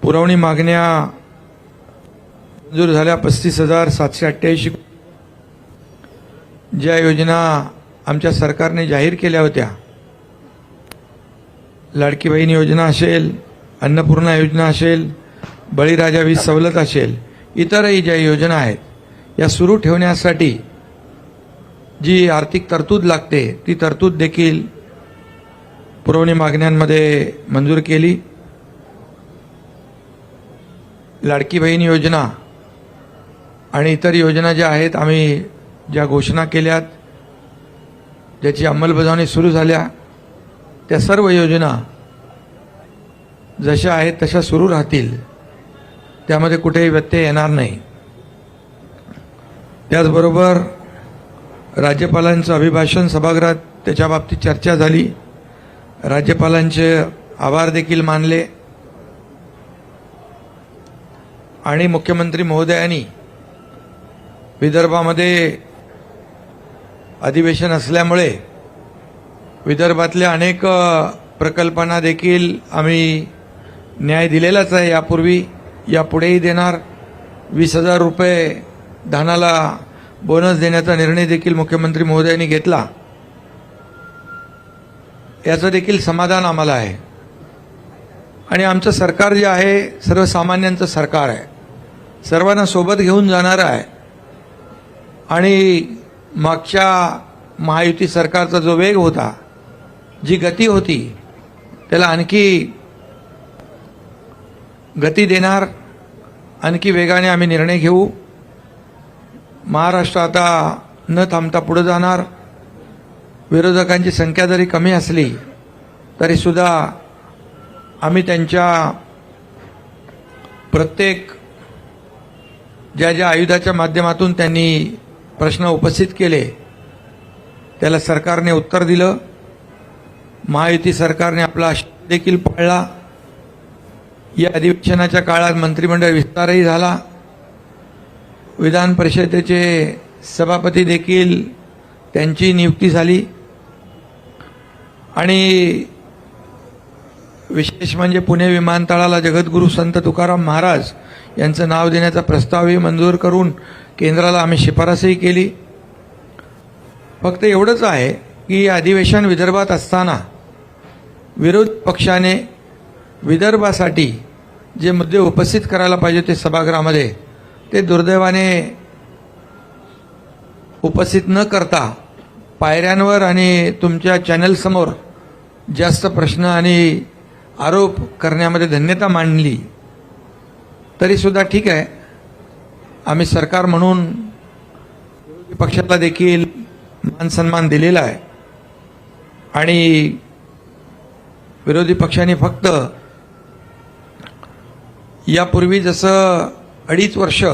पुरवणी मागण्या मंजूर झाल्या 35,788 ज्या योजना आमच्या सरकारने जाहीर केल्या होत्या, लाडकी बहीण योजना असेल, अन्नपूर्णा योजना असेल, बळीराजा वीज सवलत असेल, इतरही ज्या योजना आहेत या सुरू ठेवण्यासाठी जी आर्थिक तरतूद लागते ती तरतूद देखील पुरवणी मागण्यांमध्ये मंजूर केली। लाडकी बहीण योजना आणि इतर योजना ज्या आहेत, आम्ही ज्या घोषणा केल्यात, ज्याची अंमलबजावणी सुरू झाल्या, त्या सर्व योजना जशा आहेत तशा सुरू राहतील, त्यामध्ये कुठेही व्यत्यय येणार नाही। त्याचबरोबर राज्यपालांचं अभिभाषण सभागृहात त्याच्या बाबतीत चर्चा झाली, राज्यपालांचे आभार देखील मानले आणि मुख्यमंत्री महोदयांनी विदर्भामध्ये अधिवेशन असल्यामुळे विदर्भातल्या अनेक प्रकल्पांना देखील आम्ही न्याय दिलेलाच आहे, यापूर्वी यापुढेही देणार। 20,000 रुपये धानाला बोनस देण्याचा निर्णय देखील मुख्यमंत्री महोदयांनी घेतला, याचं देखील समाधान आम्हाला आहे। आणि आमचं सरकार जे आहे सर्वसामान्यांचं सरकार आहे, सर्वांना सोबत घेऊन जाणारं आहे आणि मागच्या महायुती सरकारचा जो वेग होता, जी गती होती, त्याला आणखी गती देणार, आणखी वेगाने आम्ही निर्णय घेऊ। महाराष्ट्र आता न थांबता पुढे जाणार। विरोधकांची संख्या जरी कमी असली तरी सुद्धा आम्ही त्यांच्या प्रत्येक ज्या आयुधाच्या माध्यमातून त्यांनी प्रश्न उपस्थित केले त्याला सरकारने उत्तर दिलं। महायुती सरकारने आपला शब्द देखील पाळला। या अधिवेशनाच्या काळात मंत्रिमंडळ विस्तारही झाला, विधान परिषदेचे सभापती देखील त्यांची नियुक्ती झाली आणि विशेष म्हणजे पुणे विमानतळाला जगद्गुरू संत तुकाराम महाराज यांचं नाव देण्याचा प्रस्तावही मंजूर करून केंद्राला आम्ही शिफारसही केली। फक्त एवढंच आहे की अधिवेशन विदर्भात असताना विरोधी पक्षाने विदर्भासाठी जे मुद्दे उपस्थित करायला पाहिजे ते सभागृहामध्ये, ते दुर्दैवाने उपस्थित न करता पायऱ्यांवर आणि तुमच्या चॅनलसमोर जास्त प्रश्न आणि आरोप करण्यामध्ये धन्यता मांडली। तरी सुद्धा ठीक आहे, आम्ही सरकार म्हणून पक्षाला देखील मान सन्मान दिलेला आहे आणि विरोधी पक्षांनी फक्त यापूर्वी जसं 2.5 वर्ष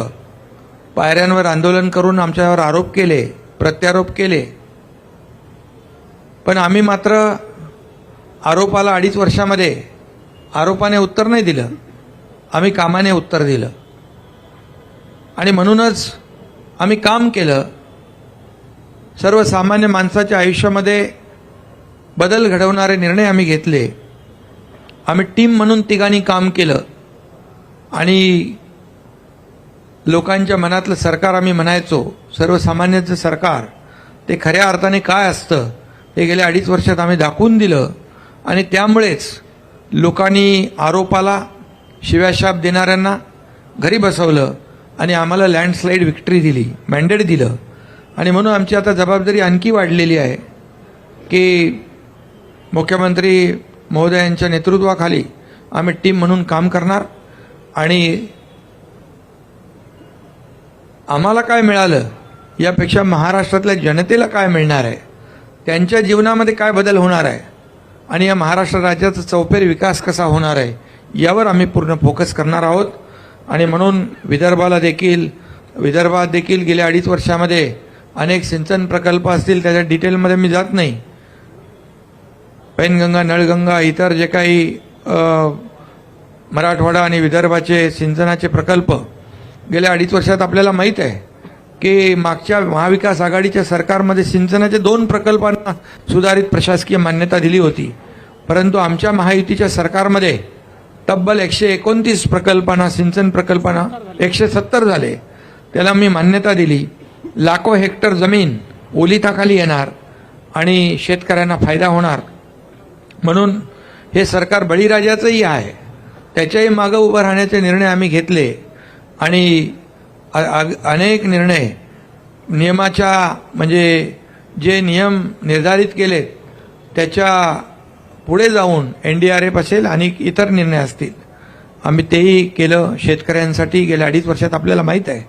पायऱ्यांवर आंदोलन करून आमच्यावर आरोप केले, प्रत्यारोप केले, पण आम्ही मात्र आरोपाला 2.5 वर्षामध्ये आरोपाने उत्तर नाही दिलं, आम्ही कामाने उत्तर दिलं आणि म्हणूनच आम्ही काम केलं। सर्वसामान्य माणसाच्या आयुष्यामध्ये बदल घडवणारे निर्णय आम्ही घेतले। आम्ही टीम म्हणून तिघांनी काम केलं आणि लोकांच्या मनातलं सरकार आम्ही म्हणायचो, सर्वसामान्यांचं सरकार, ते खऱ्या अर्थाने काय असतं हे गेल्या 2.5 वर्षात आम्ही दाखवून दिलं आणि त्यामुळेच लोकांनी आरोपाला शिव्याशाप देणाऱ्यांना घरी बसवलं आणि आम्हाला लँडस्लाईड विक्ट्री दिली, मॅन्डेट दिलं। आणि म्हणून आमची आता जबाबदारी आणखी वाढलेली आहे की मुख्यमंत्री महोदयांच्या नेतृत्वाखाली आम्ही टीम म्हणून काम करणार आणि आम्हाला काय मिळालं यापेक्षा महाराष्ट्रातल्या जनतेला काय मिळणार आहे, त्यांच्या जीवनामध्ये काय बदल होणार आहे आणि या महाराष्ट्र राज्याचा चौफेर विकास कसा होणार आहे यावर आम्ही पूर्ण फोकस करणार आहोत। आणि म्हणून विदर्भात देखील गेल्या 2.5 वर्षामध्ये अनेक सिंचन प्रकल्प असतील, त्याच्या डिटेलमध्ये मी जात नाही। पैनगंगा, नळगंगा, इतर जे काही मराठवाडा आणि विदर्भाचे सिंचनाचे प्रकल्प गेल्या 2.5 वर्षात आपल्याला माहीत आहे की मागच्या महाविकास आघाडीच्या सरकारमध्ये सिंचनाचे 2 प्रकल्पांना सुधारित प्रशासकीय मान्यता दिली होती, परंतु आमच्या महायुतीच्या सरकारमध्ये तब्बल 129 प्रकल्पांना, सिंचन प्रकल्पांना 170 झाले, त्याला मी मान्यता दिली. लाखो हेक्टर जमीन ओलिताखाली येणार आणि शेतकऱ्यांना फायदा होणार. म्हणून हे सरकार बळीराजाचंही आहे, त्याच्याही मागं उभं राहण्याचे निर्णय आम्ही घेतले आणि अनेक निर्णय नियमाच्या म्हणजे जे नियम निर्धारित केलेत त्याच्या पुढे जाऊन NDRF असेल आणि इतर निर्णय असतील, आम्ही तेही केलं शेतकऱ्यांसाठी. गेल्या 2.5 वर्षात आपल्याला माहीत आहे,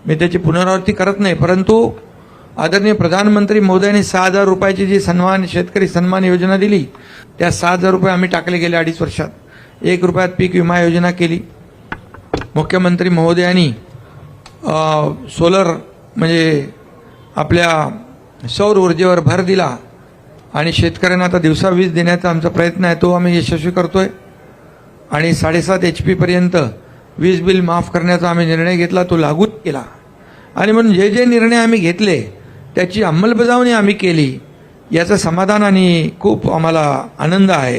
मी त्याची पुनरावृत्ती करत नाही, परंतु आदरणीय प्रधानमंत्री महोदयांनी 6,000 रुपयाची जी शेतकरी सन्मान योजना दिली, त्या 6,000 रुपये आम्ही टाकले गेल्या 2.5 वर्षात. 1 रुपयात पीक विमा योजना केली. मुख्यमंत्री महोदयांनी सोलर म्हणजे आपल्या सौर ऊर्जेवर भर दिला आणि शेतकऱ्यांना आता दिवसा वीज देण्याचा आमचा प्रयत्न आहे, तो आम्ही यशस्वी करतोय. आणि 7.5 HP पर्यंत वीज बिल माफ करण्याचा आम्ही निर्णय घेतला, तो लागू केला. आणि म्हणून जे जे निर्णय आम्ही घेतले त्याची अंमलबजावणी आम्ही केली, याचं समाधान आणि खूप आम्हाला आनंद आहे.